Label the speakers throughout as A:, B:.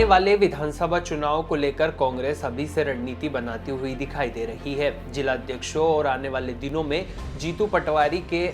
A: आने वाले विधानसभा चुनाव को लेकर कांग्रेस अभी से रणनीति बनाती हुई दिखाई दे रही है। जिला अध्यक्षों और आने वाले दिनों में जीतू पटवारी के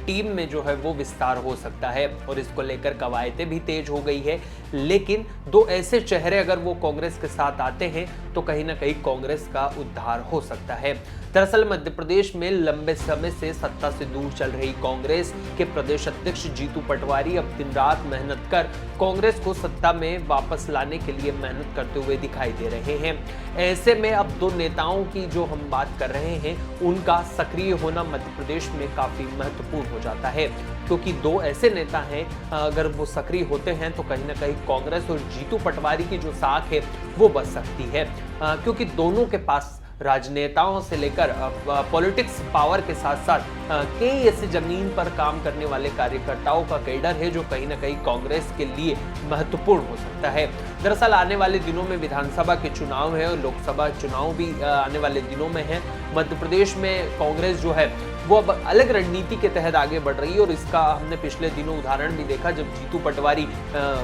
A: टीम में जो है वो विस्तार हो सकता है और इसको लेकर कवायदें भी तेज हो गई है। लेकिन दो ऐसे चेहरे अगर वो कांग्रेस के साथ आते हैं तो कहीं ना कहीं कांग्रेस का उद्धार हो सकता है। दरअसल मध्य प्रदेश में लंबे समय से सत्ता से दूर चल रही कांग्रेस के प्रदेश अध्यक्ष जीतू पटवारी अब दिन रात मेहनत कर कांग्रेस को सत्ता में वापस लाने के लिए मेहनत करते हुए दिखाई दे रहे हैं। ऐसे में अब दो नेताओं की जो हम बात कर रहे हैं उनका सक्रिय होना मध्य प्रदेश में काफी महत्वपूर्ण हो जाता है, क्योंकि दो ऐसे नेता हैं अगर वो सक्रिय होते हैं तो कहीं ना कहीं कांग्रेस और जीतू पटवारी की जो साख है वो बच सकती है, क्योंकि दोनों के पास राजनेताओं से लेकर पॉलिटिक्स पावर के साथ साथ कई ऐसे जमीन पर काम करने वाले कार्यकर्ताओं का कैडर है जो कहीं ना कहीं कांग्रेस के लिए महत्वपूर्ण हो सकता है। दरअसल आने वाले दिनों में विधानसभा के चुनाव है और लोकसभा चुनाव भी आने वाले दिनों में है। मध्य प्रदेश में कांग्रेस जो है वो अब अलग रणनीति के तहत आगे बढ़ रही है और इसका हमने पिछले दिनों उदाहरण भी देखा जब जीतू पटवारी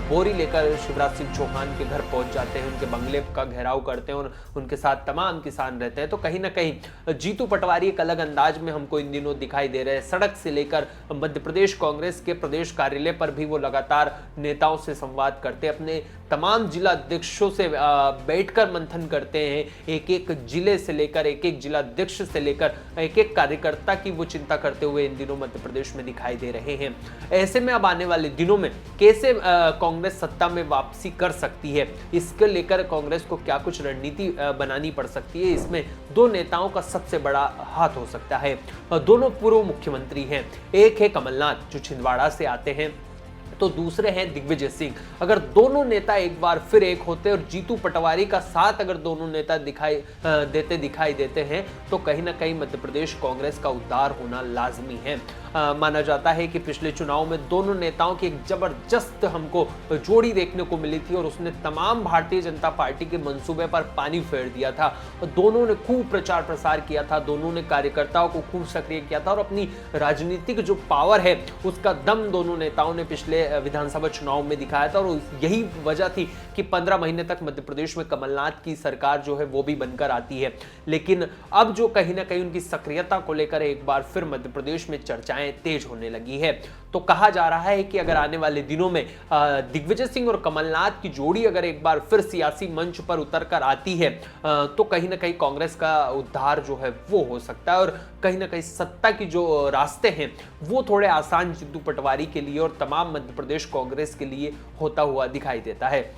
A: बोरी लेकर शिवराज सिंह चौहान के घर पहुंच जाते हैं, उनके बंगले का घेराव करते हैं और उनके साथ तमाम किसान रहते हैं। तो कहीं ना कहीं जीतू पटवारी एक अलग अंदाज में हमको इन दिनों दिखाई दे रहे हैं। सड़क से लेकर मध्य प्रदेश कांग्रेस के प्रदेश कार्यालय पर भी वो लगातार नेताओं से संवाद करते हैं, अपने तमाम जिला अध्यक्षों से बैठकर मंथन करते हैं, एक एक जिले से लेकर एक एक जिला अध्यक्ष से लेकर एक एक कार्यकर्ता की वो चिंता करते हुए इन दिनों मध्य प्रदेश में दिखाई दे रहे हैं। ऐसे में अब आने वाले दिनों में कैसे कांग्रेस सत्ता में वापसी कर सकती है, इसके लेकर कांग्रेस को क्या कुछ रणनीति बनानी पड़ सकती है, इसमें दो नेताओं का सबसे बड़ा हाथ हो सकता है। दोनों पूर्व मुख्यमंत्री हैं, एक है कमलनाथ जो छिंदवाड़ा से आते हैं तो दूसरे हैं दिग्विजय सिंह। अगर दोनों नेता एक बार फिर एक होते और जीतू पटवारी का साथ अगर दोनों नेता दिखाई देते हैं तो कहीं ना कहीं मध्य प्रदेश कांग्रेस का उद्धार होना लाजमी है। माना जाता है कि पिछले चुनाव में दोनों नेताओं की एक जबरदस्त हमको जोड़ी देखने को मिली थी और उसने तमाम भारतीय जनता पार्टी के मंसूबे पर पानी फेर दिया था। दोनों ने खूब प्रचार प्रसार किया था, दोनों ने कार्यकर्ताओं को खूब सक्रिय किया था और अपनी राजनीतिक जो पावर है उसका दम दोनों नेताओं ने पिछले विधानसभा चुनाव में दिखाया था और यही वजह थी कि 15 महीने तक मध्य प्रदेश में कमलनाथ की सरकार जो है वो भी बनकर आती है। लेकिन अब जो कहीं ना कहीं उनकी सक्रियता को लेकर एक बार फिर मध्य प्रदेश में चर्चाएं तेज होने लगी है। तो कहा जा रहा है कि अगर आने वाले दिनों में दिग्विजय सिंह और कमलनाथ की जोड़ी अगर एक बार फिर सियासी मंच पर उतर कर आती है तो कहीं ना कहीं कांग्रेस का उद्धार जो है वो हो सकता है और कहीं ना कहीं सत्ता की जो रास्ते हैं वो थोड़े आसान जीतू पटवारी के लिए और तमाम मध्य प्रदेश कांग्रेस के लिए होता हुआ दिखाई देता है।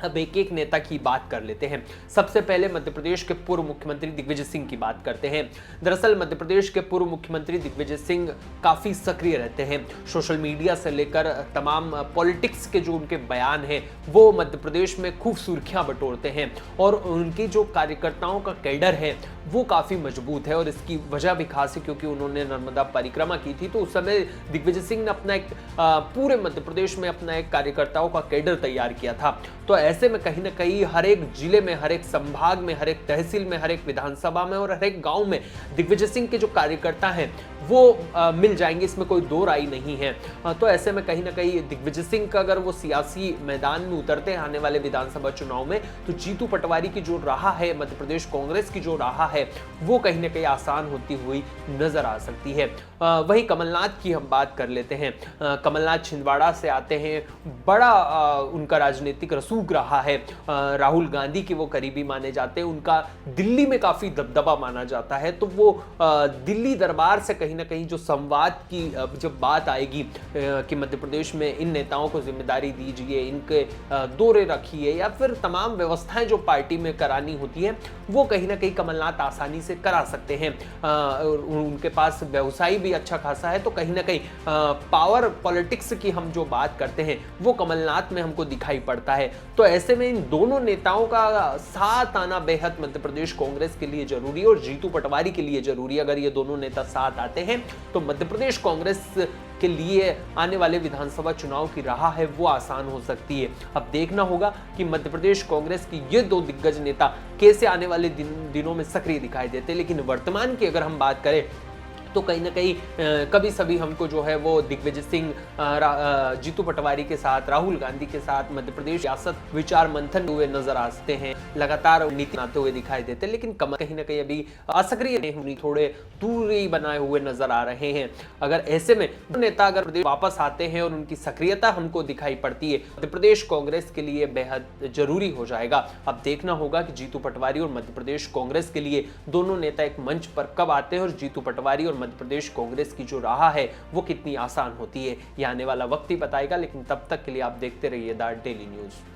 A: अब एक एक नेता की बात कर लेते हैं। सबसे पहले मध्य प्रदेश के पूर्व मुख्यमंत्री दिग्विजय सिंह की बात करते हैं। दरअसल मध्य प्रदेश के पूर्व मुख्यमंत्री दिग्विजय सिंह काफी सक्रिय रहते हैं, सोशल मीडिया से लेकर तमाम पॉलिटिक्स के जो उनके बयान हैं वो मध्य प्रदेश में खूब सुर्खियां बटोरते हैं और उनकी जो कार्यकर्ताओं का कैडर है वो काफी मजबूत है और इसकी वजह भी खास है क्योंकि उन्होंने नर्मदा परिक्रमा की थी तो उस समय दिग्विजय सिंह ने अपना एक पूरे मध्य प्रदेश में अपना एक कार्यकर्ताओं का कैडर तैयार किया था। तो ऐसे में कहीं ना कहीं हर एक जिले में, हर एक संभाग में, हर एक तहसील में, हर एक विधानसभा में और हर एक गांव में दिग्विजय सिंह के जो कार्यकर्ता हैं वो मिल जाएंगे, इसमें कोई दो राय नहीं है। तो ऐसे में कहीं ना कहीं दिग्विजय सिंह का अगर वो सियासी मैदान में उतरते हैं आने वाले विधानसभा चुनाव में तो जीतू पटवारी की जो राह है, मध्य प्रदेश कांग्रेस की जो राह है वो कहीं ना कहीं आसान होती हुई नजर आ सकती है। वही कमलनाथ की हम बात कर लेते हैं। कमलनाथ छिंदवाड़ा से आते हैं, बड़ा उनका राजनीतिक रसूख रहा है, राहुल गांधी के वो करीबी माने जाते हैं, उनका दिल्ली में काफी दबदबा माना जाता है। तो वो दिल्ली दरबार से कहीं ना कहीं जो संवाद की जब बात आएगी कि मध्य प्रदेश में इन नेताओं को जिम्मेदारी दीजिए, इनके दौरे रखिए या फिर तमाम व्यवस्थाएं जो पार्टी में करानी होती है वो कहीं ना कहीं कमलनाथ आसानी से करा सकते हैं। उनके पास व्यवसाय भी अच्छा खासा है तो कहीं ना कहीं पावर पॉलिटिक्स की हम जो बात करते हैं वो कमलनाथ में हमको दिखाई पड़ता है। तो ऐसे में इन दोनों नेताओं का साथ आना बेहद मध्य प्रदेश कांग्रेस के लिए जरूरी है और जीतू पटवारी के लिए जरूरी है। अगर ये दोनों नेता साथ आते हैं तो मध्य प्रदेश कांग्रेस के लिए आने वाले विधानसभा चुनाव की राह है वो आसान हो सकती है। अब देखना होगा कि मध्य प्रदेश कांग्रेस की ये दो दिग्गज नेता कैसे आने वाले दिनों में सक्रिय दिखाई देते हैं। लेकिन वर्तमान की अगर हम बात करें तो कहीं ना कहीं कभी सभी हमको जो है वो दिग्विजय सिंह, जीतू पटवारी के साथ, राहुल गांधी के साथ मध्य प्रदेश सियासत विचार मंथन हुए नजर आते हैं, लगातार नीति बनाते हुए दिखाई देते हैं, लेकिन कहीं ना कहीं अभी असक्रिय होनी, थोड़े दूरी बनाए हुए नजर आ रहे हैं। अगर ऐसे में नेता अगर प्रदेश वापस आते हैं और उनकी सक्रियता हमको दिखाई पड़ती है, मध्य प्रदेश कांग्रेस के लिए बेहद जरूरी हो जाएगा। अब देखना होगा कि जीतू पटवारी और मध्य प्रदेश कांग्रेस के लिए दोनों नेता एक मंच पर कब आते हैं और जीतू पटवारी और मध्य प्रदेश कांग्रेस की जो राह है वो कितनी आसान होती है, ये आने वाला वक्त ही बताएगा। लेकिन तब तक के लिए आप देखते रहिए द डेली न्यूज।